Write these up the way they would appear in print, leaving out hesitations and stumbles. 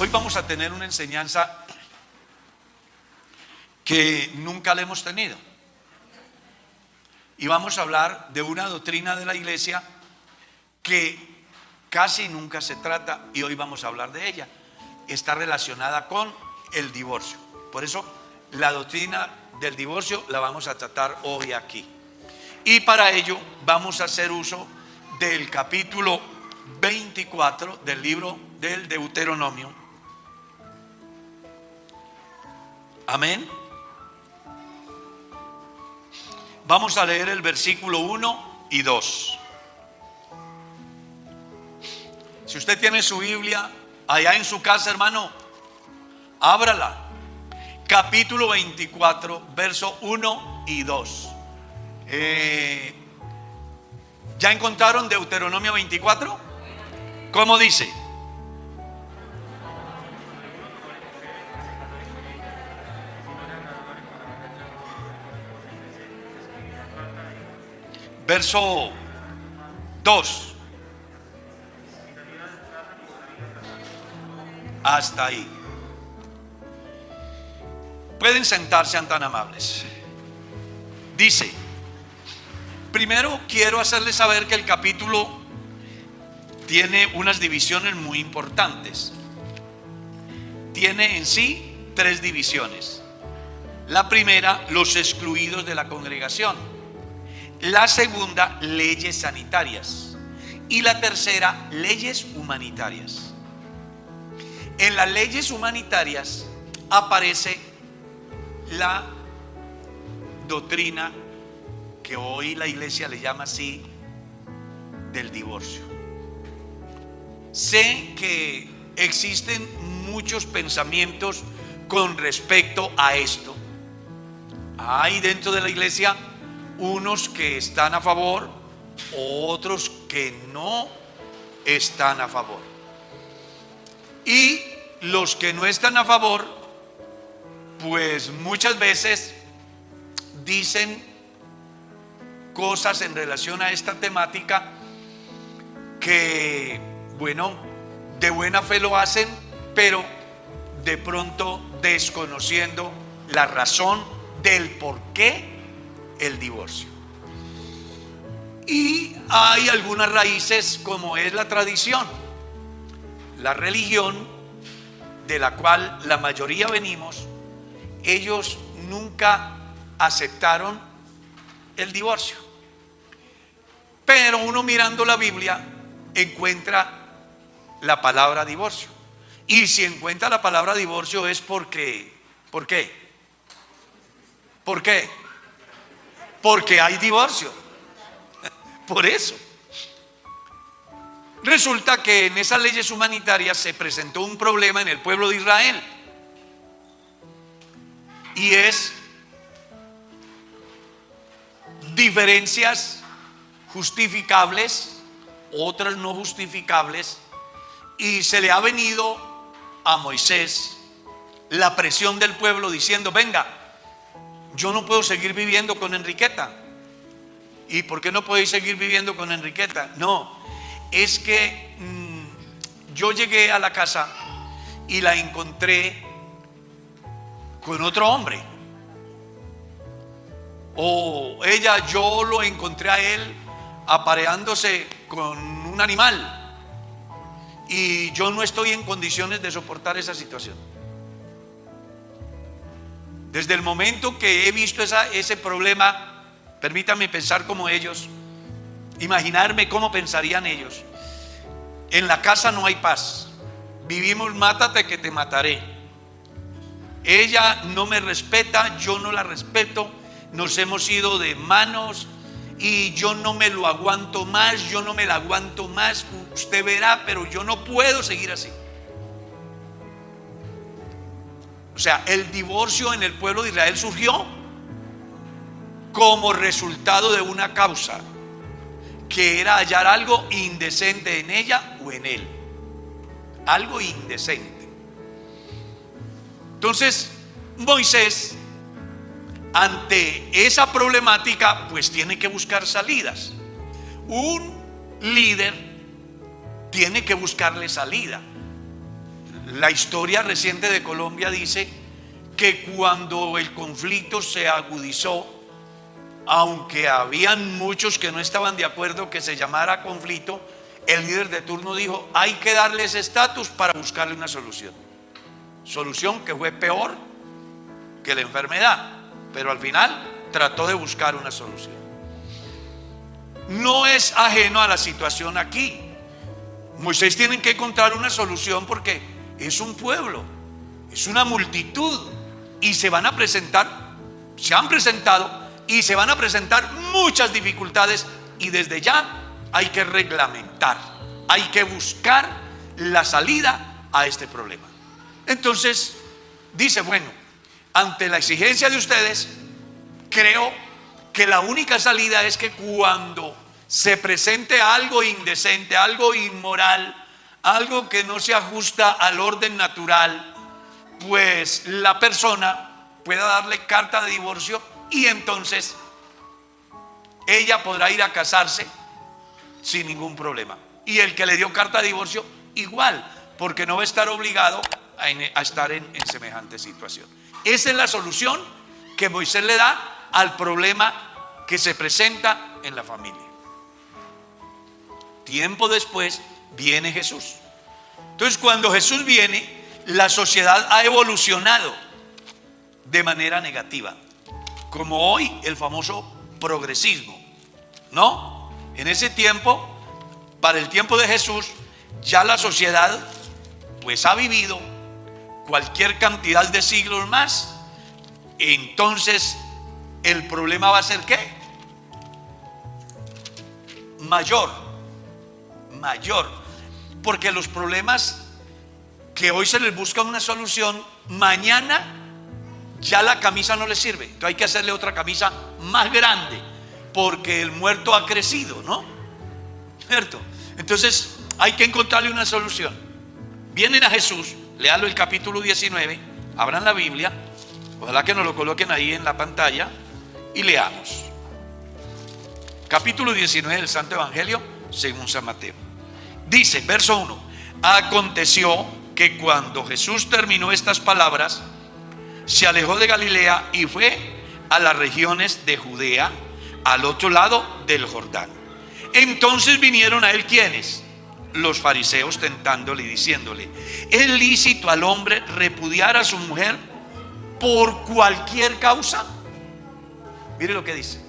Hoy vamos a tener una enseñanza que nunca la hemos tenido. Y vamos a hablar de una doctrina de la iglesia que casi nunca se trata, y hoy vamos a hablar de ella. Está relacionada con el divorcio. Por eso la doctrina del divorcio la vamos a tratar hoy aquí. Y para ello vamos a hacer uso del capítulo 24 del libro del Deuteronomio. Amén. Vamos a leer el versículo 1 y 2. Si usted tiene su Biblia allá en su casa, hermano, ábrala. Capítulo 24, verso 1 y 2. ¿Ya encontraron Deuteronomio 24? ¿Cómo dice? Verso 2. Hasta ahí. Pueden sentarse, sean tan amables. Dice: primero quiero hacerles saber que el capítulo tiene unas divisiones muy importantes. Tiene en sí 3 divisiones. La primera, los excluidos de la congregación. La segunda, leyes sanitarias. Y la tercera, leyes humanitarias. En las leyes humanitarias aparece la doctrina que hoy la iglesia le llama así, del divorcio. Sé que existen muchos pensamientos con respecto a esto. Hay dentro de la iglesia unos que están a favor, otros que no están a favor. Y los que no están a favor, pues muchas veces dicen cosas en relación a esta temática que, bueno, de buena fe lo hacen, pero de pronto desconociendo la razón del por qué el divorcio. Y hay algunas raíces, como es la tradición, la religión de la cual la mayoría venimos. Ellos nunca aceptaron el divorcio, pero uno mirando la Biblia encuentra la palabra divorcio. Y si encuentra la palabra divorcio es porque, ¿por qué? ¿Por qué? Porque hay divorcio. Por eso. Resulta que en esas leyes humanitarias se presentó un problema en el pueblo de Israel. Y es diferencias justificables, otras no justificables. Y se le ha venido a Moisés la presión del pueblo diciendo: venga, yo no puedo seguir viviendo con Enriqueta. ¿Y por qué no podéis seguir viviendo con Enriqueta? No, es que yo llegué a la casa y la encontré con otro hombre. O ella, yo lo encontré a él apareándose con un animal. Y yo no estoy en condiciones de soportar esa situación. Desde el momento que he visto ese problema, permítame pensar como ellos, imaginarme cómo pensarían ellos. En la casa no hay paz. Vivimos mátate que te mataré. Ella no me respeta, yo no la respeto. Nos hemos ido de manos y yo no me lo aguanto más, yo no me la aguanto más. Usted verá, pero yo no puedo seguir así. O sea, el divorcio en el pueblo de Israel surgió como resultado de una causa, que era hallar algo indecente en ella o en él. Algo indecente. Entonces, Moisés, ante esa problemática, pues tiene que buscar salidas. Un líder tiene que buscarle salida. La historia reciente de Colombia dice que cuando el conflicto se agudizó, aunque habían muchos que no estaban de acuerdo que se llamara conflicto, el líder de turno dijo: hay que darles estatus para buscarle una solución. Solución que fue peor que la enfermedad, pero al final trató de buscar una solución. No es ajeno a la situación aquí. Moisés tiene que encontrar una solución porque es un pueblo, es una multitud, y se van a presentar, se han presentado y se van a presentar muchas dificultades, y desde ya hay que reglamentar, hay que buscar la salida a este problema. Entonces dice: bueno, ante la exigencia de ustedes, creo que la única salida es que cuando se presente algo indecente, algo inmoral, algo que no se ajusta al orden natural, pues la persona pueda darle carta de divorcio, y entonces ella podrá ir a casarse sin ningún problema. Y el que le dio carta de divorcio igual, porque no va a estar obligado a estar en semejante situación. Esa es la solución que Moisés le da al problema que se presenta en la familia. Tiempo después viene Jesús. Entonces, cuando Jesús viene, la sociedad ha evolucionado de manera negativa, como hoy el famoso progresismo, ¿no? En ese tiempo, para el tiempo de Jesús, ya la sociedad pues ha vivido cualquier cantidad de siglos más. Entonces el problema va a ser ¿qué? Mayor, porque los problemas que hoy se les busca una solución, mañana ya la camisa no les sirve, entonces hay que hacerle otra camisa más grande, porque el muerto ha crecido, ¿no? ¿Cierto? Entonces hay que encontrarle una solución. Vienen a Jesús, léalo el capítulo 19, abran la Biblia, ojalá que nos lo coloquen ahí en la pantalla y leamos. Capítulo 19 del Santo Evangelio según San Mateo. Dice, verso 1: aconteció que cuando Jesús terminó estas palabras, se alejó de Galilea y fue a las regiones de Judea, al otro lado del Jordán. Entonces vinieron a él, ¿quiénes? Los fariseos, tentándole y diciéndole: ¿es lícito al hombre repudiar a su mujer por cualquier causa? Mire lo que dice.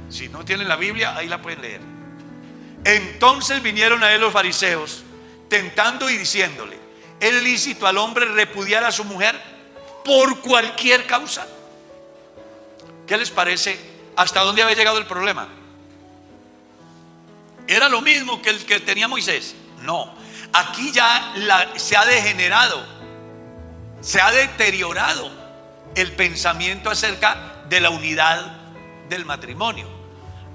Si no tienen la Biblia, ahí la pueden leer. Entonces vinieron a él los fariseos, tentando y diciéndole: ¿es lícito al hombre repudiar a su mujer por cualquier causa? ¿Qué les parece? ¿Hasta dónde había llegado el problema? ¿Era lo mismo que el que tenía Moisés? No, aquí ya se ha degenerado, se ha deteriorado el pensamiento acerca de la unidad del matrimonio,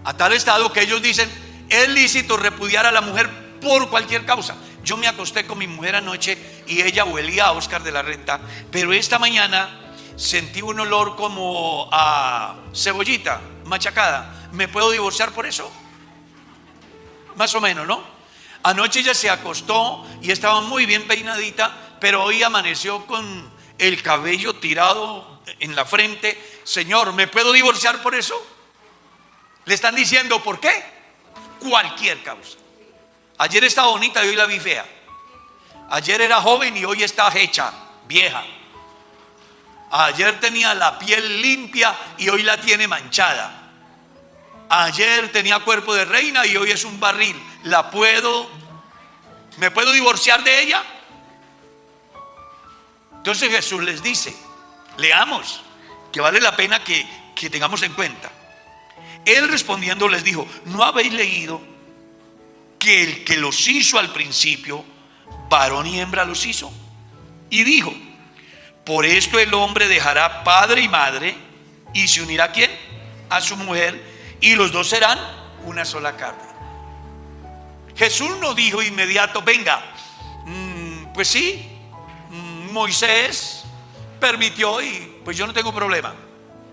a tal estado que ellos dicen: es lícito repudiar a la mujer por cualquier causa. Yo me acosté con mi mujer anoche y ella huelía a Oscar de la Renta, pero esta mañana sentí un olor como a cebollita machacada. ¿Me puedo divorciar por eso? Más o menos, ¿no? Anoche ella se acostó y estaba muy bien peinadita, pero hoy amaneció con el cabello tirado en la frente. Señor, ¿me puedo divorciar por eso? Le están diciendo, ¿por qué? Cualquier causa. Ayer estaba bonita y hoy la vi fea. Ayer era joven y hoy está hecha, vieja. Ayer tenía la piel limpia y hoy la tiene manchada. Ayer tenía cuerpo de reina y hoy es un barril. ¿Me puedo divorciar de ella? Entonces Jesús les dice, leamos, que vale la pena que tengamos en cuenta. Él respondiendo les dijo: ¿no habéis leído que el que los hizo al principio, varón y hembra los hizo? Y dijo: por esto el hombre dejará padre y madre y se unirá ¿a quién? A su mujer, y los dos serán una sola carne. Jesús no dijo inmediato: venga, pues sí, Moisés permitió y pues yo no tengo problema,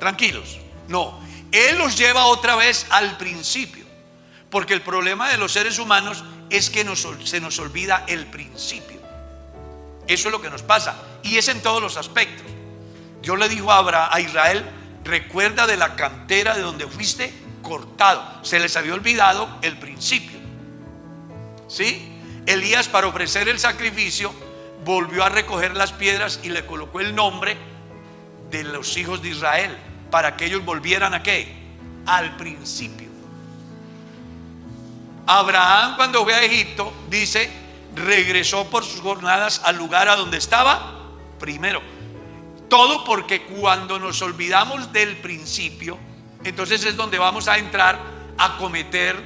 tranquilos. No, Él los lleva otra vez al principio, porque el problema de los seres humanos es que se nos olvida el principio. Eso es lo que nos pasa. Y es en todos los aspectos. Dios le dijo a Israel: recuerda de la cantera de donde fuiste cortado. Se les había olvidado el principio. ¿Sí? Elías, para ofrecer el sacrificio, volvió a recoger las piedras y le colocó el nombre de los hijos de Israel, para que ellos volvieran ¿a qué? Al principio. Abraham, cuando fue a Egipto, dice, regresó por sus jornadas al lugar a donde estaba primero. Todo porque cuando nos olvidamos del principio, entonces es donde vamos a entrar a cometer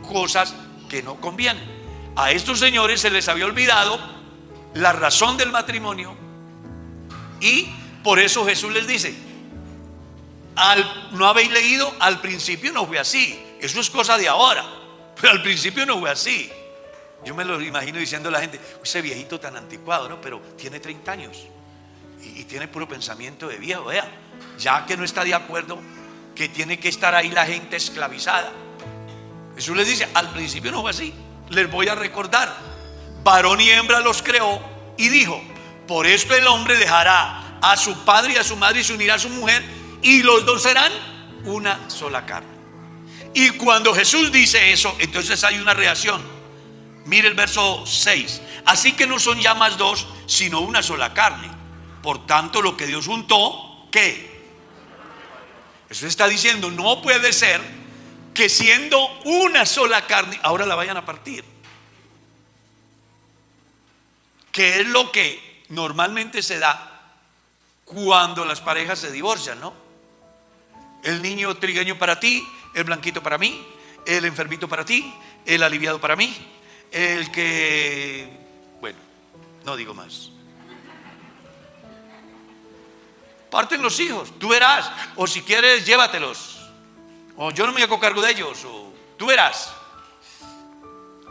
cosas que no convienen. A estos señores se les había olvidado la razón del matrimonio, y por eso Jesús les dice: ¿no habéis leído? Al principio no fue así. Eso es cosa de ahora, pero al principio no fue así. Yo me lo imagino diciendo a la gente: ese viejito tan anticuado, ¿no? Pero tiene 30 años y tiene puro pensamiento de viejo. Vea, ya que no está de acuerdo que tiene que estar ahí la gente esclavizada. Jesús les dice: al principio no fue así. Les voy a recordar: varón y hembra los creó, y dijo: por esto el hombre dejará a su padre y a su madre y se unirá a su mujer, y los dos serán una sola carne. Y cuando Jesús dice eso, entonces hay una reacción. Mire el verso 6: así que no son ya más dos, sino una sola carne. Por tanto, lo que Dios juntó, ¿qué? Eso está diciendo: no puede ser que siendo una sola carne, ahora la vayan a partir. Que es lo que normalmente se da cuando las parejas se divorcian, ¿no? El niño trigueño para ti, el blanquito para mí, el enfermito para ti, el aliviado para mí, el que... bueno, no digo más. Parten los hijos, tú verás. O si quieres, llévatelos. O yo no me hago cargo de ellos. O tú verás.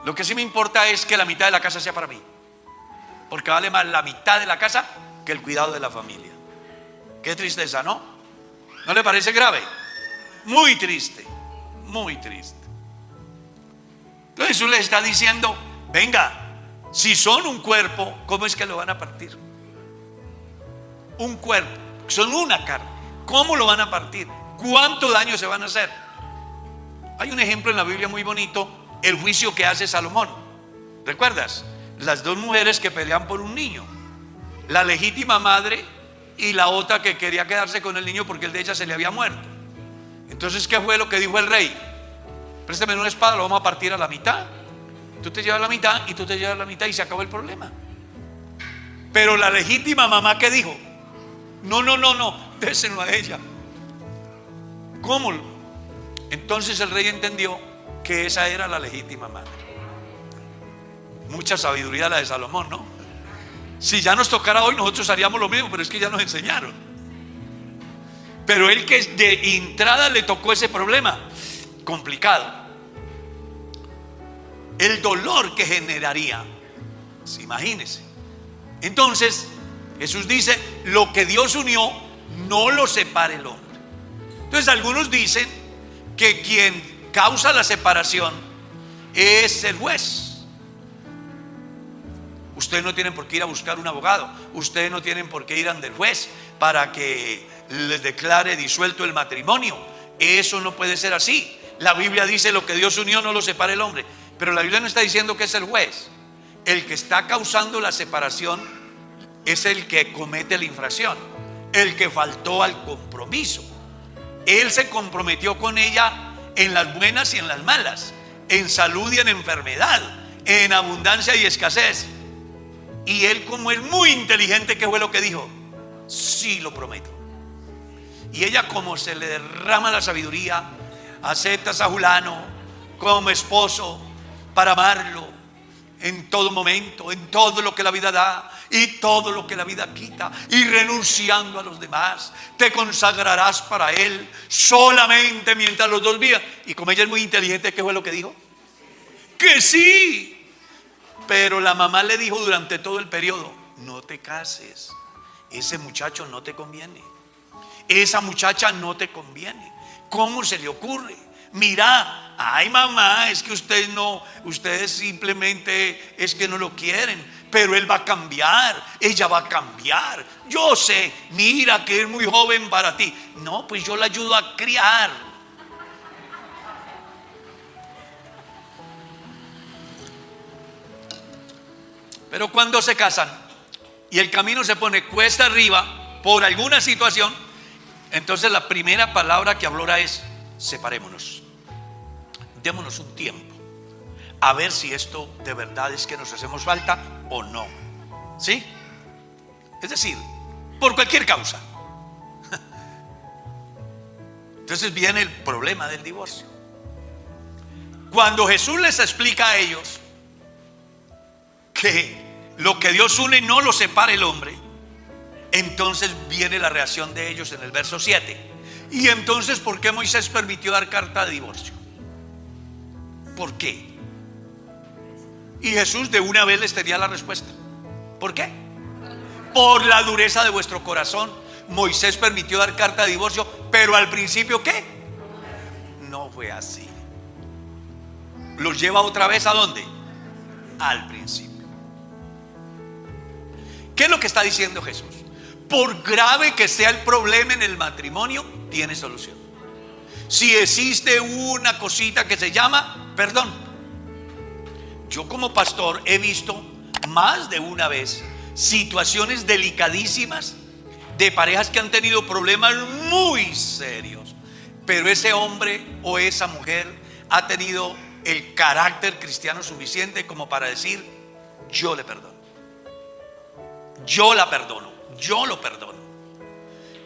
Lo que sí me importa es que la mitad de la casa sea para mí, porque vale más la mitad de la casa que el cuidado de la familia. Qué tristeza, ¿no? ¿No le parece grave? Muy triste, muy triste. Entonces Jesús les está diciendo: venga, si son un cuerpo, ¿cómo es que lo van a partir? Un cuerpo, son una carne, ¿cómo lo van a partir? ¿Cuánto daño se van a hacer? Hay un ejemplo en la Biblia muy bonito: el juicio que hace Salomón. ¿Recuerdas? Las dos mujeres que pelean por un niño, la legítima madre y la otra que quería quedarse con el niño porque el de ella se le había muerto. Entonces, ¿qué fue lo que dijo el rey? Préstame una espada, lo vamos a partir a la mitad. Tú te llevas la mitad y tú te llevas la mitad, y se acabó el problema. Pero la legítima mamá, ¿qué dijo? No, déselo a ella. ¿Cómo? Entonces el rey entendió que esa era la legítima madre. Mucha sabiduría la de Salomón, ¿no? Si ya nos tocara hoy, nosotros haríamos lo mismo, pero es que ya nos enseñaron. Pero él, que de entrada le tocó ese problema complicado, el dolor que generaría, imagínense. Entonces Jesús dice: lo que Dios unió, no lo separe el hombre. Entonces algunos dicen que quien causa la separación es el juez. Ustedes no tienen por qué ir a buscar un abogado. Ustedes no tienen por qué ir ante el juez para que les declare disuelto el matrimonio. Eso no puede ser así. La Biblia dice: lo que Dios unió, no lo separe el hombre. Pero la Biblia no está diciendo que es el juez. El que está causando la separación es el que comete la infracción, el que faltó al compromiso. Él se comprometió con ella en las buenas y en las malas, en salud y en enfermedad, en abundancia y escasez. Y él, como es muy inteligente, ¿qué fue lo que dijo? Sí, lo prometo. Y ella, como se le derrama la sabiduría, acepta a Fulano como esposo para amarlo en todo momento, en todo lo que la vida da y todo lo que la vida quita, y renunciando a los demás, te consagrarás para él solamente mientras los dos vivan. Y como ella es muy inteligente, ¿qué fue lo que dijo? Que sí. Pero la mamá le dijo durante todo el periodo: no te cases, ese muchacho no te conviene, esa muchacha no te conviene. ¿Cómo se le ocurre? Mira, ay mamá, es que ustedes simplemente es que no lo quieren, pero él va a cambiar, ella va a cambiar. Yo sé, mira que es muy joven para ti. No, pues yo la ayudo a criar. Pero cuando se casan y el camino se pone cuesta arriba por alguna situación, entonces la primera palabra que aflora es: separémonos, démonos un tiempo, a ver si esto de verdad es que nos hacemos falta o no. ¿Sí? Es decir, por cualquier causa. Entonces viene el problema del divorcio. Cuando Jesús les explica a ellos que lo que Dios une no lo separa el hombre, entonces viene la reacción de ellos en el verso 7. Y entonces, ¿por qué Moisés permitió dar carta de divorcio? ¿Por qué? Y Jesús de una vez les tenía la respuesta. ¿Por qué? Por la dureza de vuestro corazón. Moisés permitió dar carta de divorcio, pero al principio ¿qué? No fue así. Los lleva otra vez ¿a dónde? Al principio. ¿Qué es lo que está diciendo Jesús? Por grave que sea el problema en el matrimonio, tiene solución. Si existe una cosita que se llama perdón. Yo como pastor he visto más de una vez situaciones delicadísimas de parejas que han tenido problemas muy serios, pero ese hombre o esa mujer ha tenido el carácter cristiano suficiente como para decir: yo le perdono, yo la perdono, yo lo perdono.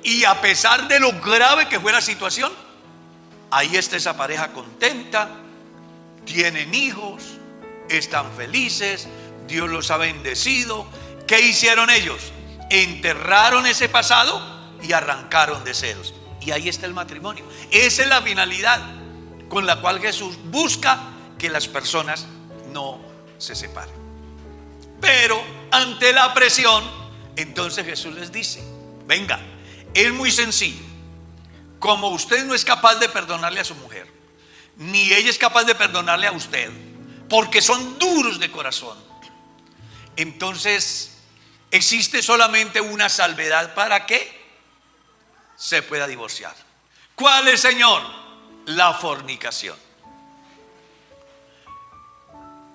Y a pesar de lo grave que fue la situación, ahí está esa pareja contenta, tienen hijos, están felices, Dios los ha bendecido. ¿Qué hicieron ellos? Enterraron ese pasado y arrancaron de ceros. Y ahí está el matrimonio. Esa es la finalidad con la cual Jesús busca que las personas no se separen. Pero ante la presión, entonces Jesús les dice: venga, es muy sencillo. Como usted no es capaz de perdonarle a su mujer, ni ella es capaz de perdonarle a usted, porque son duros de corazón, entonces existe solamente una salvedad para que se pueda divorciar. ¿Cuál es, Señor? La fornicación.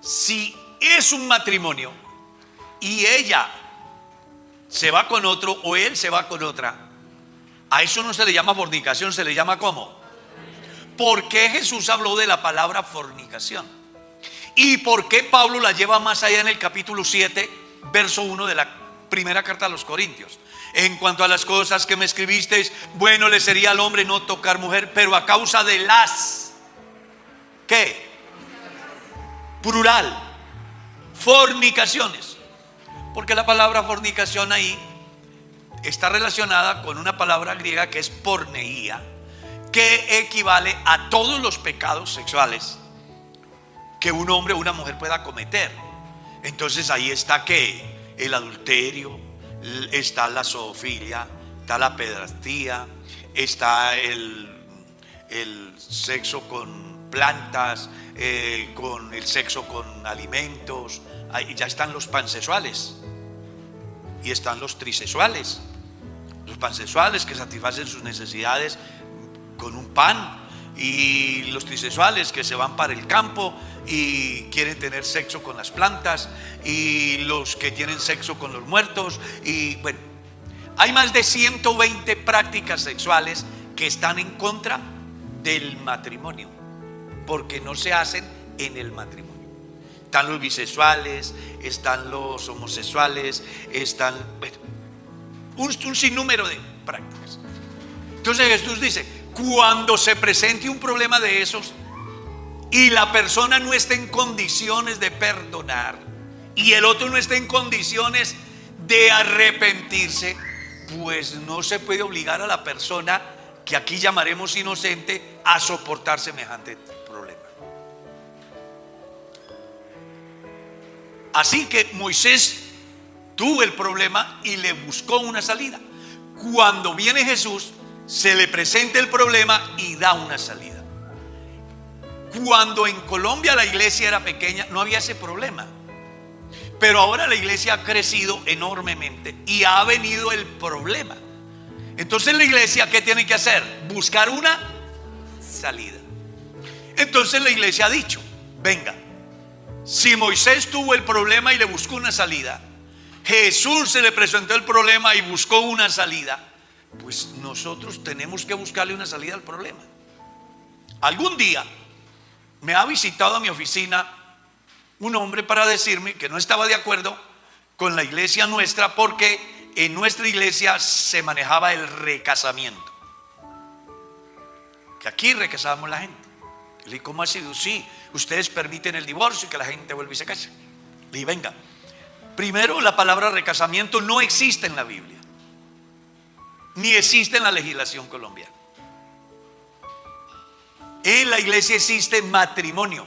Si es un matrimonio y ella se va con otro o él se va con otra, a eso no se le llama fornicación, se le llama ¿cómo? ¿Por qué Jesús habló de la palabra fornicación? ¿Y por qué Pablo la lleva más allá en el capítulo 7, verso 1 de la primera carta a los Corintios? En cuanto a las cosas que me escribisteis, bueno le sería al hombre no tocar mujer, pero a causa de las ¿qué? Plural, fornicaciones. Porque la palabra fornicación ahí está relacionada con una palabra griega que es porneía, que equivale a todos los pecados sexuales que un hombre o una mujer pueda cometer. Entonces ahí está que el adulterio, está la zoofilia, está la pedrastía, está el sexo con plantas, con el sexo con alimentos. Ahí ya están los pansexuales y están los trisexuales. Los pansexuales que satisfacen sus necesidades con un pan, y los trisexuales que se van para el campo y quieren tener sexo con las plantas, y los que tienen sexo con los muertos. Y bueno, hay más de 120 prácticas sexuales que están en contra del matrimonio, porque no se hacen en el matrimonio. Están los bisexuales, están los homosexuales, están un sinnúmero de prácticas. Entonces Jesús dice: cuando se presente un problema de esos y la persona no está en condiciones de perdonar y el otro no está en condiciones de arrepentirse, pues no se puede obligar a la persona, que aquí llamaremos inocente, a soportar semejante problema. Así que Moisés tuvo el problema y le buscó una salida. Cuando viene Jesús, se le presenta el problema y da una salida. Cuando en Colombia la iglesia era pequeña, no había ese problema. Pero ahora la iglesia ha crecido enormemente y ha venido el problema. Entonces la iglesia, ¿qué tiene que hacer? Buscar una salida. Entonces la iglesia ha dicho: venga, si Moisés tuvo el problema y le buscó una salida, Jesús se le presentó el problema y buscó una salida, pues nosotros tenemos que buscarle una salida al problema. Algún día me ha visitado a mi oficina un hombre para decirme que no estaba de acuerdo con la iglesia nuestra, porque en nuestra iglesia se manejaba el recasamiento, que aquí recasábamos la gente. Le dije: ¿cómo ha sido? Sí, ustedes permiten el divorcio y que la gente vuelva y se case. Le dije: venga, primero, la palabra recasamiento no existe en la Biblia, ni existe en la legislación colombiana. En la iglesia existe matrimonio,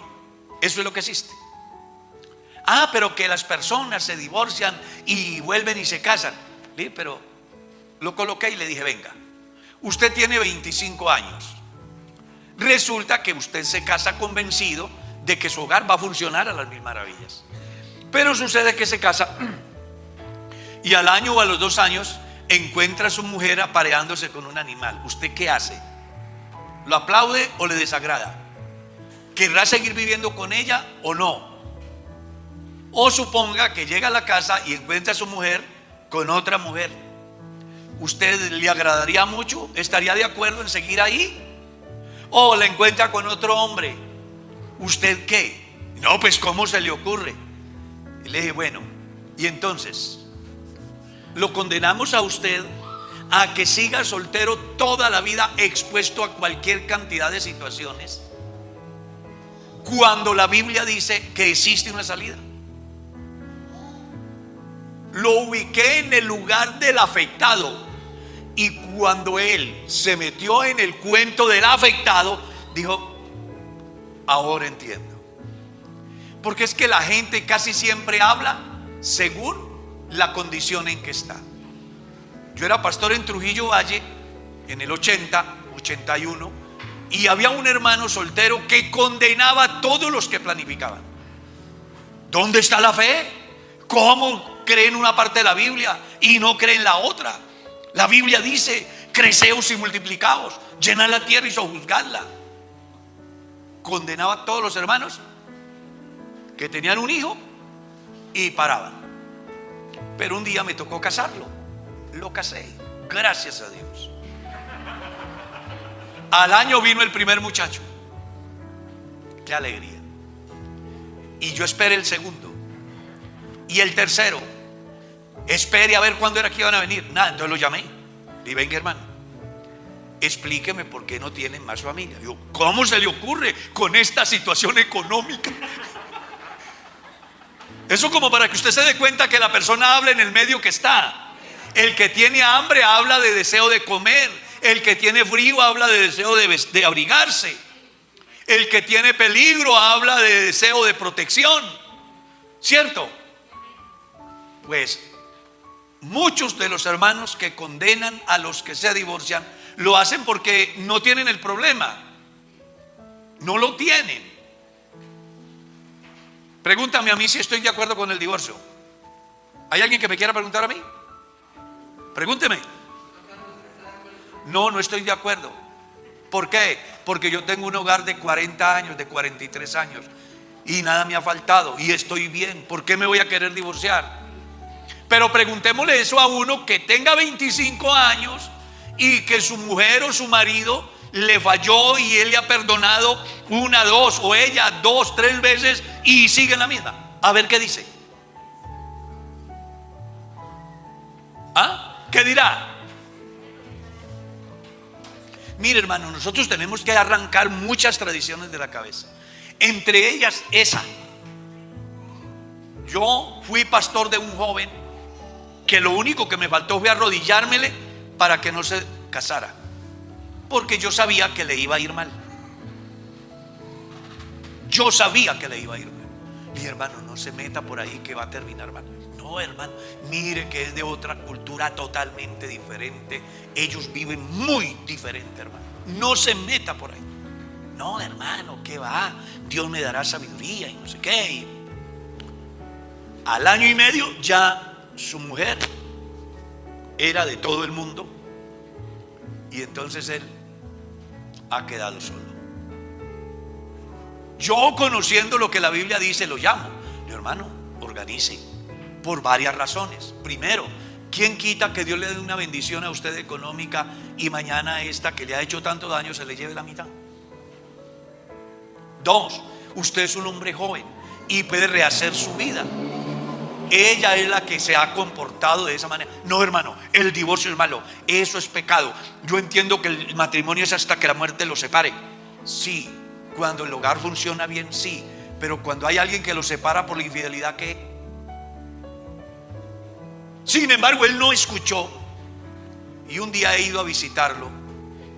eso es lo que existe. Pero que las personas se divorcian y vuelven y se casan. Le dije: pero lo coloqué y le dije: venga, usted tiene 25 años. Resulta que usted se casa convencido de que su hogar va a funcionar a las mil maravillas. Pero sucede que se casa y al año o a los 2 años encuentra a su mujer apareándose con un animal. ¿Usted qué hace? ¿Lo aplaude o le desagrada? ¿Querrá seguir viviendo con ella o no? O suponga que llega a la casa y encuentra a su mujer con otra mujer. ¿Usted le agradaría mucho? ¿Estaría de acuerdo en seguir ahí? ¿O la encuentra con otro hombre? ¿Usted qué? No, pues ¿cómo se le ocurre? Y le dije: bueno, y entonces, ¿lo condenamos a usted a que siga soltero toda la vida, expuesto a cualquier cantidad de situaciones, cuando la Biblia dice que existe una salida? Lo ubiqué en el lugar del afectado, y cuando él se metió en el cuento del afectado, dijo: ahora entiendo. Porque es que la gente casi siempre habla según la condición en que está. Yo era pastor en Trujillo Valle en el 80, 81, y había un hermano soltero que condenaba a todos los que planificaban. ¿Dónde está la fe? ¿Cómo creen una parte de la Biblia y no creen la otra? La Biblia dice: creceos y multiplicaos, llenad la tierra y sojuzgadla. Condenaba a todos los hermanos que tenían un hijo y paraban. Pero un día me tocó casarlo. Lo casé, gracias a Dios. Al año vino el primer muchacho. Qué alegría. Y yo esperé el segundo y el tercero. Espere a ver cuándo era que iban a venir. Nada, entonces lo llamé. Le dije: venga, hermano, explíqueme por qué no tienen más familia. Yo: ¿cómo se le ocurre con esta situación económica? Eso como para que usted se dé cuenta que la persona habla en el medio que está. El que tiene hambre habla de deseo de comer. El que tiene frío habla de deseo de abrigarse. El que tiene peligro habla de deseo de protección. ¿Cierto? Pues muchos de los hermanos que condenan a los que se divorcian lo hacen porque no tienen el problema. No lo tienen. Pregúntame a mí si estoy de acuerdo con el divorcio. ¿Hay alguien que me quiera preguntar a mí? Pregúnteme. No, no estoy de acuerdo. ¿Por qué? Porque yo tengo un hogar de 40 años, de 43 años, y nada me ha faltado y estoy bien. ¿Por qué me voy a querer divorciar? Pero preguntémosle eso a uno que tenga 25 años y que su mujer o su marido le falló y él le ha perdonado 1, 2, o ella 2, 3 veces y sigue en la misma. A ver qué dice. ¿Qué dirá? Mire, hermano, nosotros tenemos que arrancar muchas tradiciones de la cabeza. Entre ellas esa. Yo fui pastor de un joven que lo único que me faltó fue arrodillármele para que no se casara, porque yo sabía que le iba a ir mal. Yo sabía que le iba a ir mal. Mi hermano, no se meta por ahí que va a terminar mal. No, hermano, mire que es de otra cultura totalmente diferente. Ellos viven muy diferente, hermano. No se meta por ahí. No, hermano, ¿qué va? Dios me dará sabiduría y no sé qué. Al año y medio ya su mujer era de todo el mundo y entonces él ha quedado solo. Yo, conociendo lo que la Biblia dice, lo llamo: mi hermano, organice, por varias razones. Primero, ¿quién quita que Dios le dé una bendición a usted económica y mañana esta que le ha hecho tanto daño se le lleve la mitad? Dos, usted es un hombre joven y puede rehacer su vida. Ella es la que se ha comportado de esa manera. No, hermano, el divorcio es malo, eso es pecado. Yo entiendo que el matrimonio es hasta que la muerte los separe. Sí, cuando el hogar funciona bien, sí. Pero cuando hay alguien que los separa por la infidelidad, ¿qué? Sin embargo, él no escuchó. Y un día he ido a visitarlo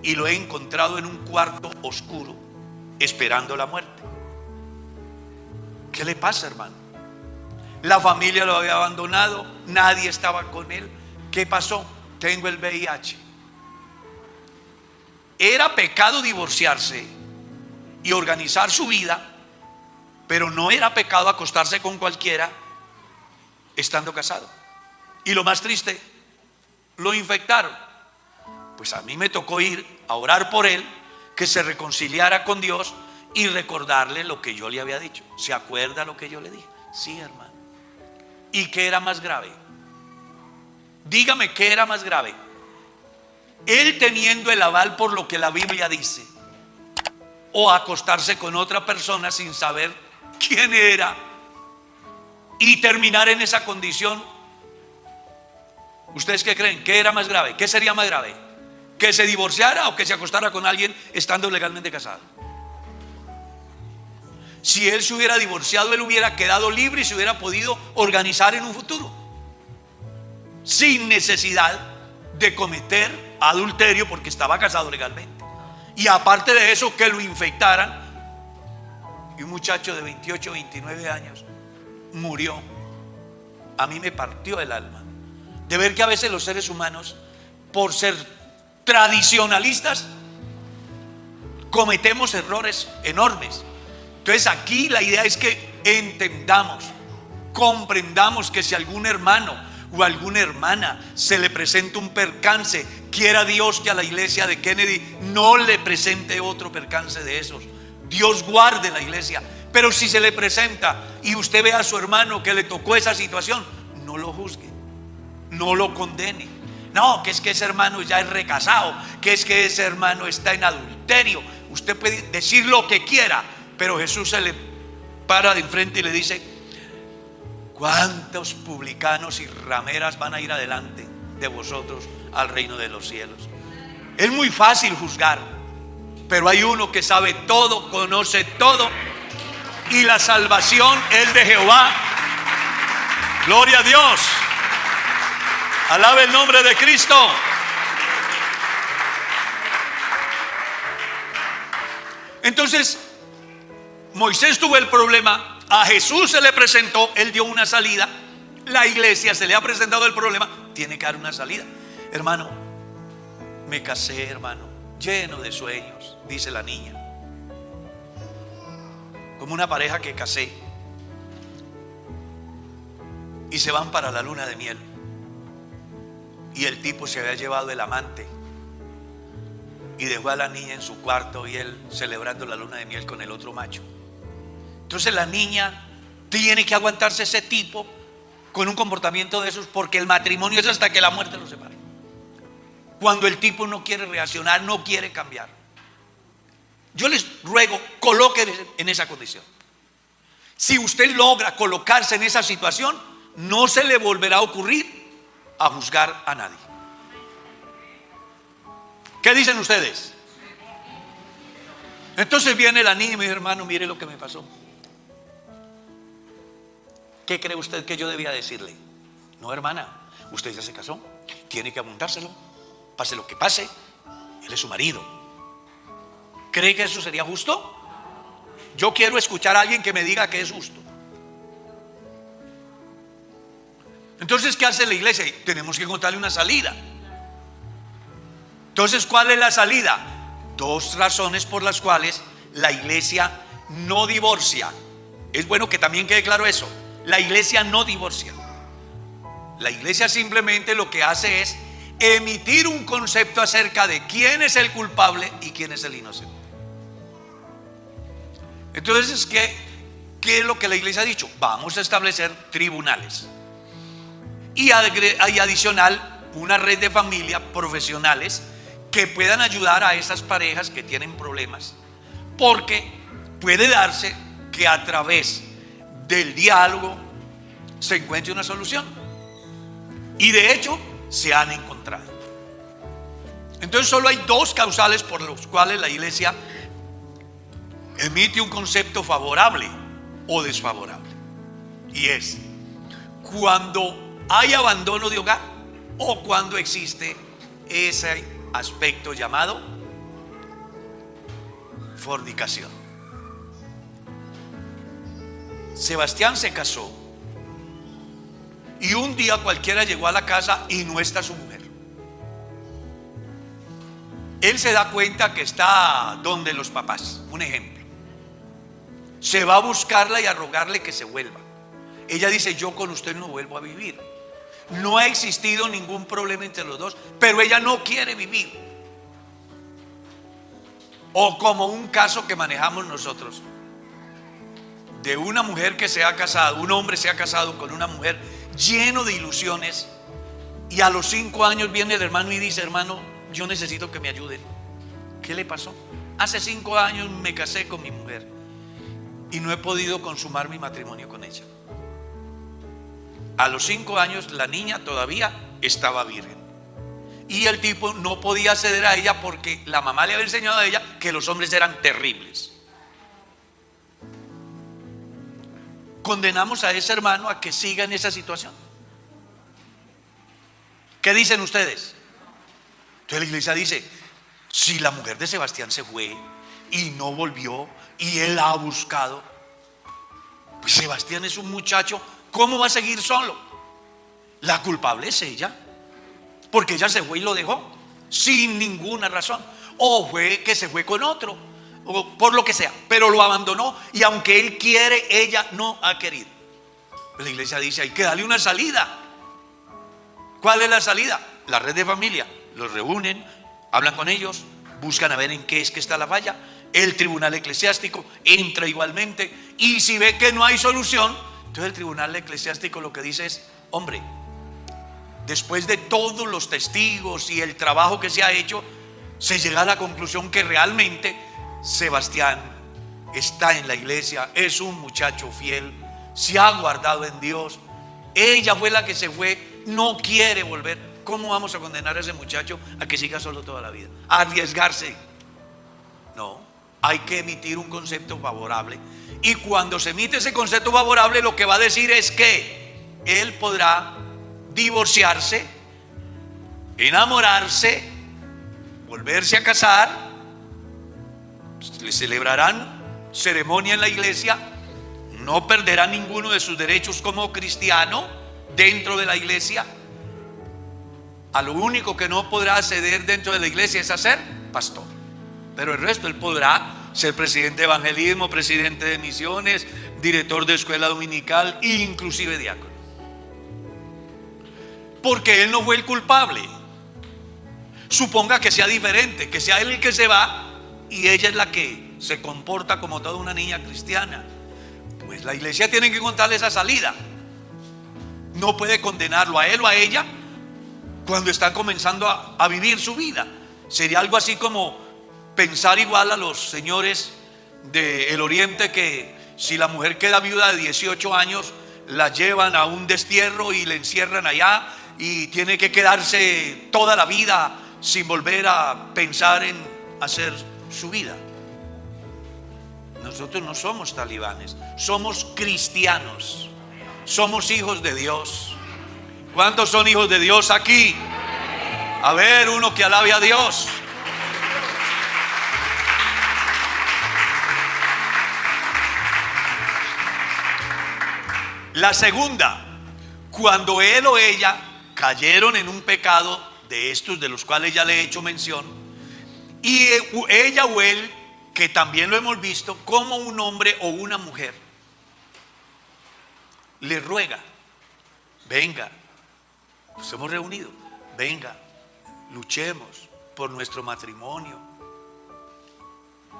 y lo he encontrado en un cuarto oscuro, esperando la muerte. ¿Qué le pasa, hermano? La familia lo había abandonado, nadie estaba con él. ¿Qué pasó? Tengo el VIH. Era pecado divorciarse y organizar su vida, pero no era pecado acostarse con cualquiera estando casado. Y lo más triste, lo infectaron. Pues a mí me tocó ir a orar por él, que se reconciliara con Dios y recordarle lo que yo le había dicho. ¿Se acuerda lo que yo le dije? Sí, hermano. ¿Y qué era más grave? Dígame, ¿qué era más grave? Él teniendo el aval por lo que la Biblia dice, o acostarse con otra persona sin saber quién era y terminar en esa condición. ¿Ustedes qué creen? ¿Qué era más grave? ¿Qué sería más grave? ¿Que se divorciara o que se acostara con alguien estando legalmente casado? Si él se hubiera divorciado, él hubiera quedado libre y se hubiera podido organizar en un futuro sin necesidad de cometer adulterio, porque estaba casado legalmente. Y aparte de eso, que lo infectaran. Y un muchacho de 28, 29 años murió. A mí me partió el alma de ver que a veces los seres humanos, por ser tradicionalistas, cometemos errores enormes. Entonces aquí la idea es que entendamos, comprendamos que si algún hermano o alguna hermana se le presenta un percance, quiera Dios que a la iglesia de Kennedy no le presente otro percance de esos. Dios guarde la iglesia. Pero si se le presenta y usted ve a su hermano que le tocó esa situación, no lo juzgue, no lo condene. No, que es que ese hermano ya es recasado, que es que ese hermano está en adulterio. Usted puede decir lo que quiera, pero Jesús se le para de enfrente y le dice: ¿cuántos publicanos y rameras van a ir adelante de vosotros al reino de los cielos? Es muy fácil juzgar, pero hay uno que sabe todo, conoce todo, y la salvación es de Jehová. Gloria a Dios. Alabe el nombre de Cristo. Entonces, Moisés tuvo el problema, a Jesús se le presentó, él dio una salida. La iglesia se le ha presentado el problema, tiene que dar una salida. Hermano, me casé, hermano, lleno de sueños, dice la niña, como una pareja que casé y se van para la luna de miel, y el tipo se había llevado el amante y dejó a la niña en su cuarto y él celebrando la luna de miel con el otro macho. Entonces la niña tiene que aguantarse ese tipo con un comportamiento de esos, porque el matrimonio es hasta que la muerte los separe. Cuando el tipo no quiere reaccionar, no quiere cambiar, yo les ruego, colóquense en esa condición. Si usted logra colocarse en esa situación, no se le volverá a ocurrir a juzgar a nadie. ¿Qué dicen ustedes? Entonces viene la niña y me dice: hermano, mire lo que me pasó. ¿Qué cree usted que yo debía decirle? No, hermana, usted ya se casó, tiene que apuntárselo, pase lo que pase, él es su marido. ¿Cree que eso sería justo? Yo quiero escuchar a alguien que me diga que es justo. Entonces, ¿qué hace la iglesia? Tenemos que encontrarle una salida. Entonces, ¿cuál es la salida? Dos razones por las cuales la iglesia no divorcia. Es bueno que también quede claro eso. La iglesia no divorcia. La iglesia simplemente lo que hace es emitir un concepto acerca de quién es el culpable y quién es el inocente. Entonces, ¿qué es lo que la iglesia ha dicho? Vamos a establecer tribunales y adicional una red de familia profesionales que puedan ayudar a esas parejas que tienen problemas, porque puede darse que a través del diálogo se encuentre una solución, y de hecho se han encontrado. Entonces solo hay dos causales por los cuales la iglesia emite un concepto favorable o desfavorable, y es cuando hay abandono de hogar o cuando existe ese aspecto llamado fornicación. Sebastián se casó y un día cualquiera llegó a la casa y no está su mujer. Él se da cuenta que está donde los papás, un ejemplo. Se va a buscarla y a rogarle que se vuelva. Ella dice: yo con usted no vuelvo a vivir. No ha existido ningún problema entre los dos, pero ella no quiere vivir. O como un caso que manejamos nosotros, de una mujer que se ha casado, un hombre se ha casado con una mujer lleno de ilusiones, y a los 5 años viene el hermano y dice: hermano, yo necesito que me ayuden. ¿Qué le pasó? Hace 5 años me casé con mi mujer y no he podido consumar mi matrimonio con ella. A los 5 años la niña todavía estaba virgen y el tipo no podía acceder a ella porque la mamá le había enseñado a ella que los hombres eran terribles. Condenamos a ese hermano a que siga en esa situación. ¿Qué dicen ustedes? Entonces la iglesia dice: si la mujer de Sebastián se fue y no volvió y él la ha buscado, pues Sebastián es un muchacho, ¿cómo va a seguir solo? La culpable es ella, porque ella se fue y lo dejó sin ninguna razón, o fue que se fue con otro, o por lo que sea, pero lo abandonó, y aunque él quiere, ella no ha querido. La iglesia dice: hay que darle una salida. ¿Cuál es la salida? La red de familia. Los reúnen, hablan con ellos, buscan a ver en qué es que está la falla. El tribunal eclesiástico entra igualmente, y si ve que no hay solución, entonces el tribunal eclesiástico lo que dice es: hombre, después de todos los testigos y el trabajo que se ha hecho, se llega a la conclusión que realmente Sebastián está en la iglesia, es un muchacho fiel, se ha guardado en Dios. Ella fue la que se fue, no quiere volver. ¿Cómo vamos a condenar a ese muchacho a que siga solo toda la vida? A arriesgarse. No, hay que emitir un concepto favorable. Y cuando se emite ese concepto favorable, lo que va a decir es que él podrá divorciarse, enamorarse, volverse a casar, le celebrarán ceremonia en la iglesia, no perderá ninguno de sus derechos como cristiano dentro de la iglesia. A lo único que no podrá acceder dentro de la iglesia es a ser pastor, pero el resto él podrá ser presidente de evangelismo, presidente de misiones, director de escuela dominical e inclusive diácono, porque él no fue el culpable. Suponga que sea diferente, que sea él el que se va y ella es la que se comporta como toda una niña cristiana. Pues la iglesia tiene que encontrarle esa salida. No puede condenarlo a él o a ella cuando está comenzando a vivir su vida. Sería algo así como pensar igual a los señores del oriente, que si la mujer queda viuda de 18 años, la llevan a un destierro y le encierran allá y tiene que quedarse toda la vida sin volver a pensar en hacer su vida. Nosotros no somos talibanes, somos cristianos, somos hijos de Dios. ¿Cuántos son hijos de Dios aquí? A ver, uno que alabe a Dios. La segunda, cuando él o ella cayeron en un pecado de estos de los cuales ya le he hecho mención, y ella o él, que también lo hemos visto, como un hombre o una mujer le ruega, venga, nos hemos reunido, venga, luchemos por nuestro matrimonio.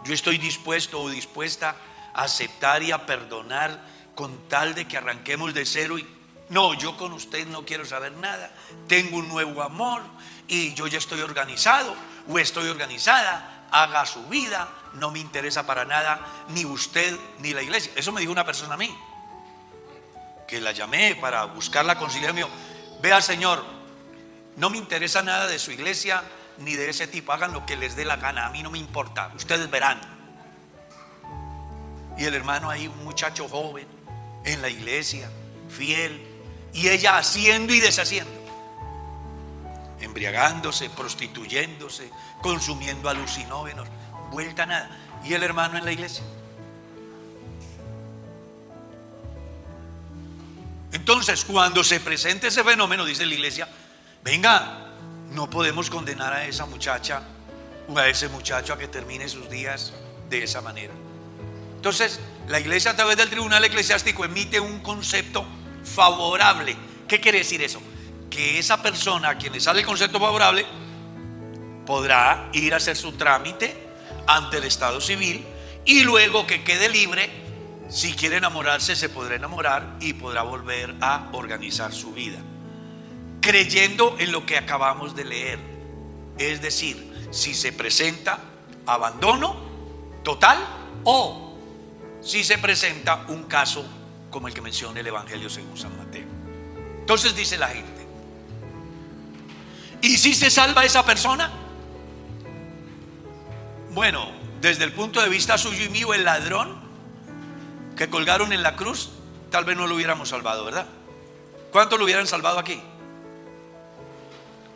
Yo estoy dispuesto o dispuesta a aceptar y a perdonar con tal de que arranquemos de cero y no, yo con usted no quiero saber nada, tengo un nuevo amor y yo ya estoy organizado o estoy organizada, haga su vida, no me interesa para nada ni usted ni la iglesia. Eso me dijo una persona a mí, que la llamé para buscar la conciliación. Vea, Señor, no me interesa nada de su iglesia ni de ese tipo, hagan lo que les dé la gana, a mí no me importa, ustedes verán. Y el hermano ahí, un muchacho joven en la iglesia, fiel, y ella haciendo y deshaciendo, embriagándose, prostituyéndose, consumiendo alucinógenos, vuelta a nada. Y el hermano en la iglesia. Entonces, cuando se presente ese fenómeno, dice la iglesia, venga, no podemos condenar a esa muchacha o a ese muchacho a que termine sus días de esa manera. Entonces, la iglesia a través del tribunal eclesiástico emite un concepto favorable. ¿Qué quiere decir eso? Que esa persona a quien le sale el concepto favorable podrá ir a hacer su trámite ante el Estado civil y luego que quede libre, si quiere enamorarse se podrá enamorar y podrá volver a organizar su vida, creyendo en lo que acabamos de leer. Es decir, si se presenta abandono total o si se presenta un caso como el que menciona el Evangelio según San Mateo. Entonces dice la gente, ¿y si se salva esa persona? Bueno, desde el punto de vista suyo y mío, el ladrón que colgaron en la cruz, tal vez no lo hubiéramos salvado, ¿verdad? ¿Cuántos lo hubieran salvado aquí?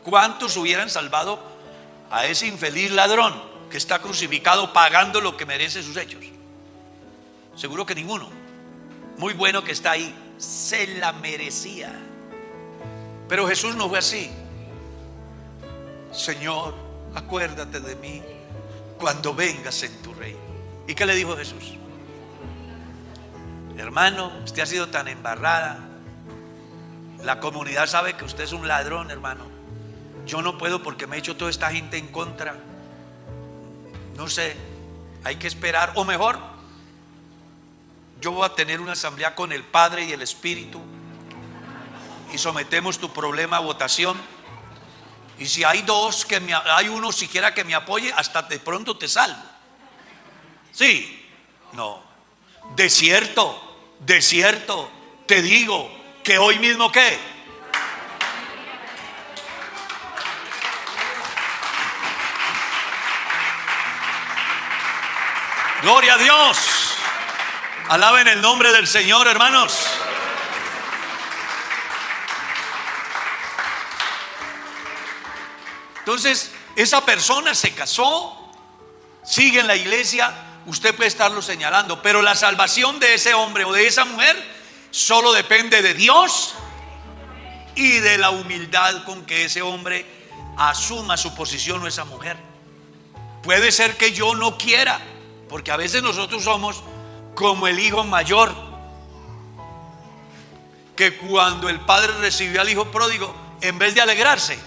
¿Cuántos hubieran salvado a ese infeliz ladrón que está crucificado pagando lo que merece sus hechos? Seguro que ninguno. Muy bueno que está ahí, se la merecía. Pero Jesús no fue así. Señor, acuérdate de mí cuando vengas en tu reino. ¿Y qué le dijo Jesús? Hermano, usted ha sido tan embarrada, la comunidad sabe que usted es un ladrón, hermano. Yo no puedo porque me ha hecho toda esta gente en contra. No sé, hay que esperar, o mejor, yo voy a tener una asamblea con el Padre y el Espíritu y sometemos tu problema a votación. Y si hay dos, hay uno siquiera que me apoye, hasta de pronto te salvo. Sí, no. De cierto, te digo que hoy mismo ¿qué? Gloria a Dios. Alaben el nombre del Señor, hermanos. Entonces, esa persona se casó, sigue en la iglesia, usted puede estarlo señalando, pero la salvación de ese hombre o de esa mujer solo depende de Dios y de la humildad con que ese hombre asuma su posición o esa mujer. Puede ser que yo no quiera, porque a veces nosotros somos como el hijo mayor, que cuando el padre recibió al hijo pródigo, en vez de alegrarse,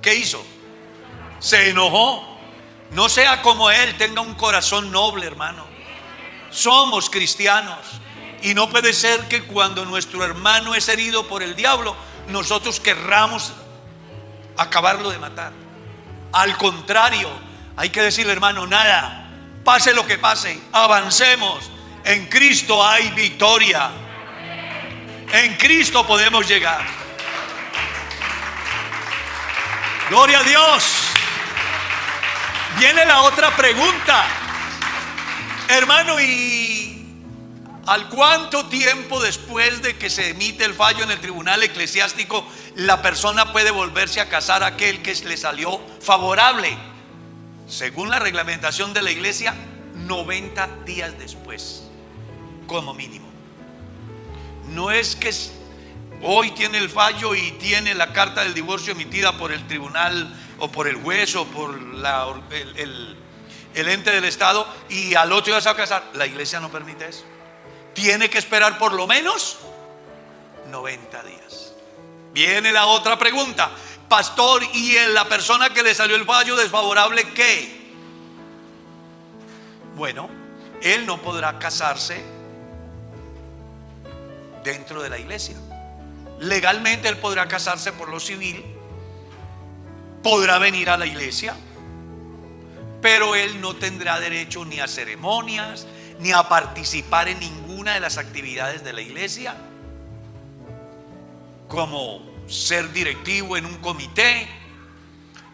¿qué hizo? Se enojó. No sea como él, tenga un corazón noble, hermano. Somos cristianos y no puede ser que cuando nuestro hermano es herido por el diablo, nosotros querramos acabarlo de matar. Al contrario, hay que decirle, hermano, nada, pase lo que pase, avancemos. En Cristo hay victoria. En Cristo podemos llegar. Gloria a Dios. Viene la otra pregunta, hermano, ¿y al cuánto tiempo después de que se emite el fallo en el tribunal eclesiástico la persona puede volverse a casar a aquel que le salió favorable? Según la reglamentación de la iglesia, 90 días después, como mínimo. No es que hoy tiene el fallo y tiene la carta del divorcio emitida por el tribunal o por el juez o por el ente del Estado y al otro día se va a casar. La iglesia no permite eso. Tiene que esperar por lo menos 90 días. Viene la otra pregunta: pastor, ¿y en la persona que le salió el fallo desfavorable qué? Bueno, él no podrá casarse dentro de la iglesia. Legalmente él podrá casarse por lo civil, podrá venir a la iglesia, pero él no tendrá derecho ni a ceremonias, ni a participar en ninguna de las actividades de la iglesia, como ser directivo en un comité,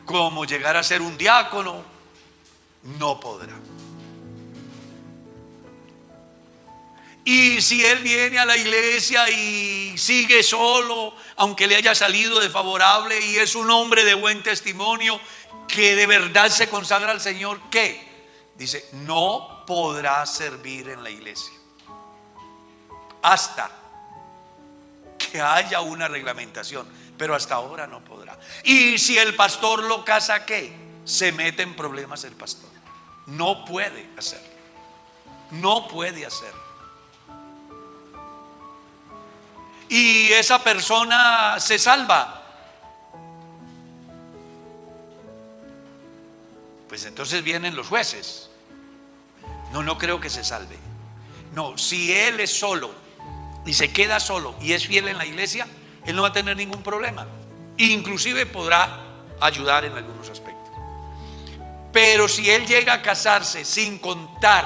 como llegar a ser un diácono. No podrá. Y si él viene a la iglesia y sigue solo, aunque le haya salido desfavorable, y es un hombre de buen testimonio que de verdad se consagra al Señor, ¿qué? Dice, no podrá servir en la iglesia hasta que haya una reglamentación, pero hasta ahora no podrá. Y si el pastor lo casa, ¿qué? Se mete en problemas el pastor. No puede hacerlo. No puede hacerlo. Y esa persona se salva. Pues entonces vienen los jueces. No creo que se salve. No, si él es solo y se queda solo y es fiel en la iglesia, él no va a tener ningún problema. Inclusive podrá ayudar en algunos aspectos. Pero si él llega a casarse sin contar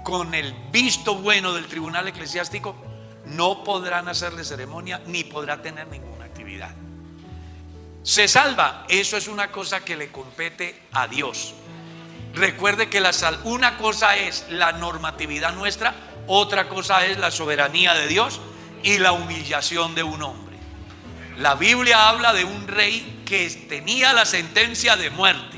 con el visto bueno del tribunal eclesiástico, no podrán hacerle ceremonia ni podrá tener ninguna actividad. Se salva. Eso es una cosa que le compete a Dios. Recuerde que una cosa es la normatividad nuestra, otra cosa es la soberanía de Dios y la humillación de un hombre. La Biblia habla de un rey que tenía la sentencia de muerte.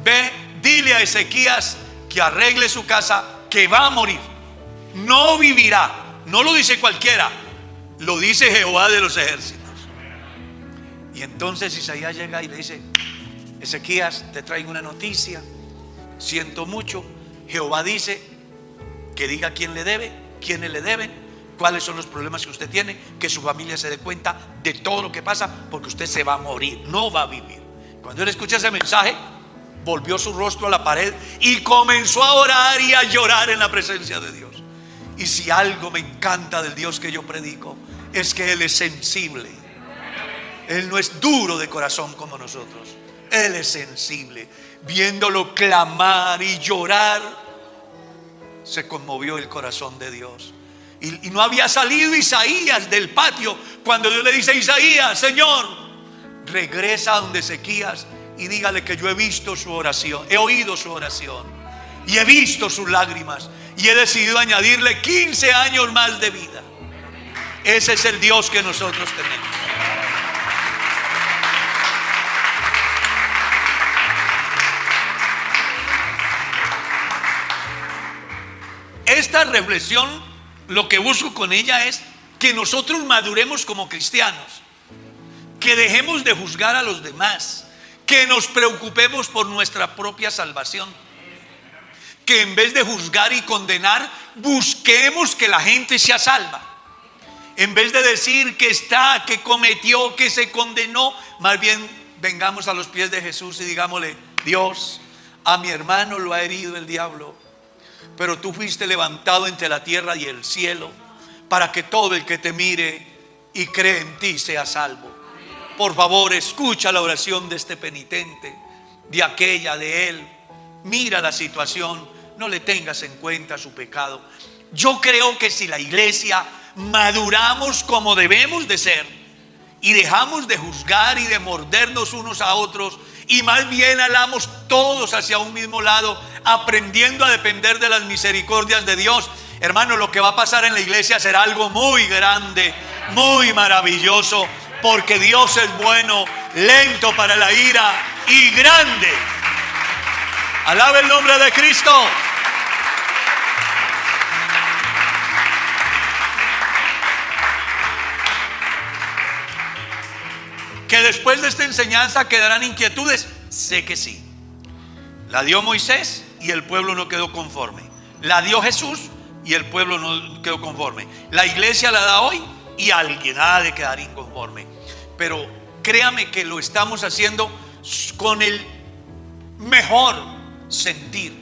Ve, dile a Ezequías que arregle su casa, que va a morir, no vivirá. No lo dice cualquiera, lo dice Jehová de los ejércitos. Y entonces Isaías llega y le dice: Ezequías, te traigo una noticia, siento mucho. Jehová dice que diga quién le debe, quiénes le deben, cuáles son los problemas que usted tiene, que su familia se dé cuenta de todo lo que pasa, porque usted se va a morir, no va a vivir. Cuando él escucha ese mensaje, volvió su rostro a la pared y comenzó a orar y a llorar en la presencia de Dios. Y si algo me encanta del Dios que yo predico, es que Él es sensible. Él no es duro de corazón como nosotros. Él es sensible. Viéndolo clamar y llorar, se conmovió el corazón de Dios. Y no había salido Isaías del patio cuando Dios le dice a Isaías: Señor, regresa a donde Ezequías y dígale que yo he visto su oración, he oído su oración y he visto sus lágrimas, y he decidido añadirle 15 años más de vida. Ese es el Dios que nosotros tenemos. Esta reflexión, lo que busco con ella es que nosotros maduremos como cristianos, que dejemos de juzgar a los demás, que nos preocupemos por nuestra propia salvación, que en vez de juzgar y condenar, busquemos que la gente sea salva. En vez de decir que está, que cometió, que se condenó, más bien vengamos a los pies de Jesús y digámosle: Dios, a mi hermano lo ha herido el diablo, pero tú fuiste levantado entre la tierra y el cielo para que todo el que te mire y cree en ti sea salvo. Por favor, escucha la oración de este penitente, de aquella, de él. Mira la situación. No le tengas en cuenta su pecado. Yo creo que si la iglesia maduramos como debemos de ser y dejamos de juzgar y de mordernos unos a otros, y más bien alamos todos hacia un mismo lado, aprendiendo a depender de las misericordias de Dios, hermano, lo que va a pasar en la iglesia será algo muy grande, muy maravilloso, porque Dios es bueno, lento para la ira y grande. Alabe el nombre de Cristo. Que después de esta enseñanza quedarán inquietudes. Sé que sí. La dio Moisés y el pueblo no quedó conforme. La dio Jesús y el pueblo no quedó conforme. La iglesia la da hoy y alguien ha de quedar inconforme. Pero créame que lo estamos haciendo con el mejor sentir,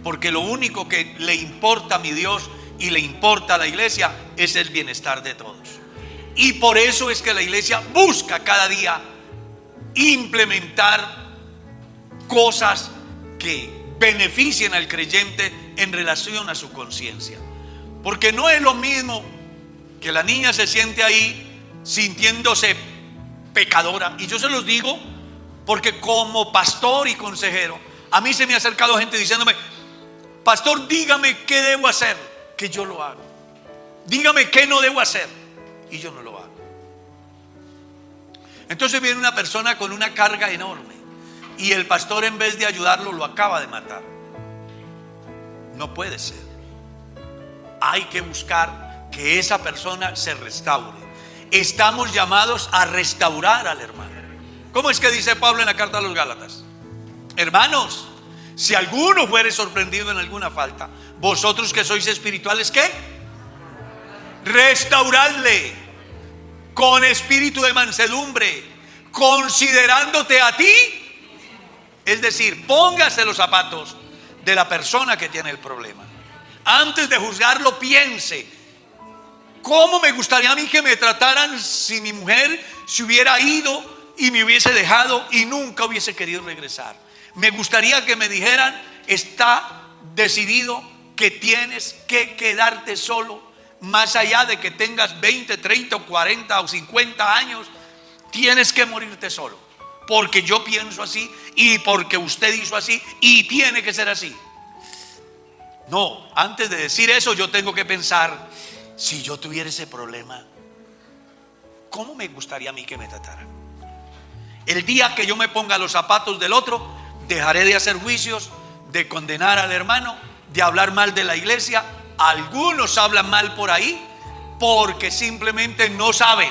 porque lo único que le importa a mi Dios y le importa a la iglesia es el bienestar de todos. Y por eso es que la iglesia busca cada día implementar cosas que beneficien al creyente en relación a su conciencia. Porque no es lo mismo que la niña se siente ahí sintiéndose pecadora. Y yo se los digo porque como pastor y consejero, a mí se me ha acercado gente diciéndome: pastor, dígame qué debo hacer, que yo lo hago. Dígame qué no debo hacer, y yo no lo hago. Entonces viene una persona con una carga enorme y el pastor, en vez de ayudarlo, lo acaba de matar. No puede ser. Hay que buscar que esa persona se restaure. Estamos llamados a restaurar al hermano. ¿Cómo es que dice Pablo en la carta a los Gálatas? Hermanos, si alguno fuere sorprendido en alguna falta, vosotros que sois espirituales, ¿qué? Restauradle con espíritu de mansedumbre, considerándote a ti. Es decir, póngase los zapatos de la persona que tiene el problema. Antes de juzgarlo, piense: ¿cómo me gustaría a mí que me trataran si mi mujer se hubiera ido y me hubiese dejado y nunca hubiese querido regresar? Me gustaría que me dijeran: está decidido que tienes que quedarte solo, más allá de que tengas 20, 30, 40 o 50 años, tienes que morirte solo, porque yo pienso así y porque usted hizo así y tiene que ser así. No, antes de decir eso, yo tengo que pensar: si yo tuviera ese problema, ¿cómo me gustaría a mí que me trataran? El día que yo me ponga los zapatos del otro, dejaré de hacer juicios, de condenar al hermano, de hablar mal de la iglesia. Algunos hablan mal por ahí porque simplemente no saben.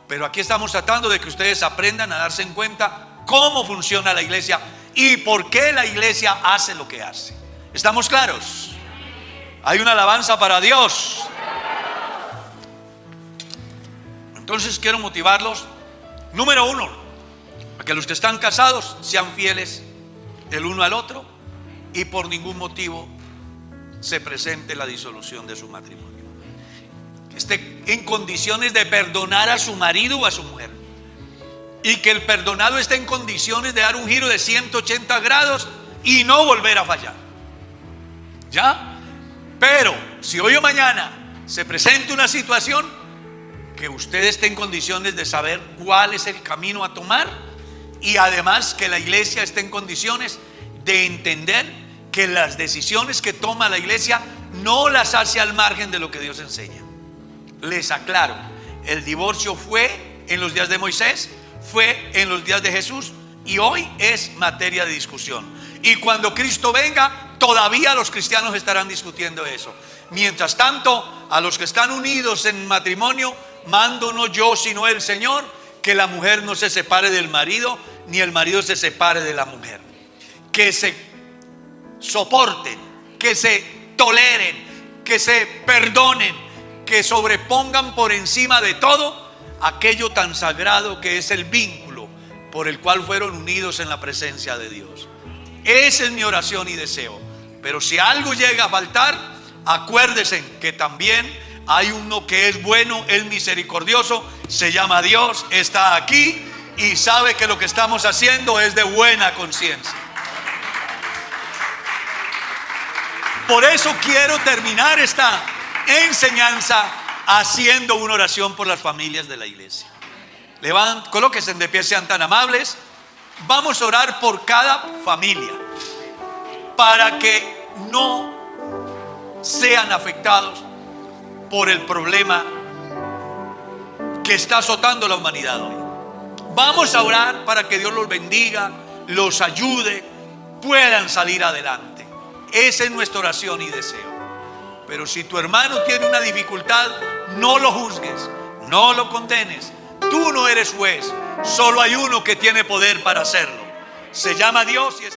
Pero aquí estamos tratando de que ustedes aprendan a darse en cuenta cómo funciona la iglesia y por qué la iglesia hace lo que hace. ¿Estamos claros? Hay una alabanza para Dios. Entonces quiero motivarlos. Número uno, a que los que están casados sean fieles el uno al otro y por ningún motivo se presente la disolución de su matrimonio. Que esté en condiciones de perdonar a su marido o a su mujer, y que el perdonado esté en condiciones de dar un giro de 180 grados y no volver a fallar. ¿Ya? Pero si hoy o mañana se presenta una situación, que usted esté en condiciones de saber cuál es el camino a tomar, y además que la iglesia esté en condiciones de entender que las decisiones que toma la iglesia no las hace al margen de lo que Dios enseña. Les aclaro, el divorcio fue en los días de Moisés, fue en los días de Jesús, y hoy es materia de discusión. Y cuando Cristo venga, todavía los cristianos estarán discutiendo eso. Mientras tanto, a los que están unidos en matrimonio, mando no yo sino el Señor, que la mujer no se separe del marido, ni el marido se separe de la mujer. Que se soporten, que se toleren, que se perdonen, que sobrepongan por encima de todo aquello tan sagrado que es el vínculo por el cual fueron unidos en la presencia de Dios. Esa es mi oración y deseo. Pero si algo llega a faltar, acuérdense que también hay uno que es bueno, es misericordioso, se llama Dios, está aquí y sabe que lo que estamos haciendo es de buena conciencia. Por eso quiero terminar esta enseñanza haciendo una oración por las familias de la iglesia. Colóquense de pie, sean tan amables. Vamos a orar por cada familia para que no sean afectados por el problema que está azotando la humanidad hoy. Vamos a orar para que Dios los bendiga, los ayude, puedan salir adelante. Esa es nuestra oración y deseo. Pero si tu hermano tiene una dificultad, no lo juzgues, no lo condenes. Tú no eres juez, solo hay uno que tiene poder para hacerlo. Se llama Dios y está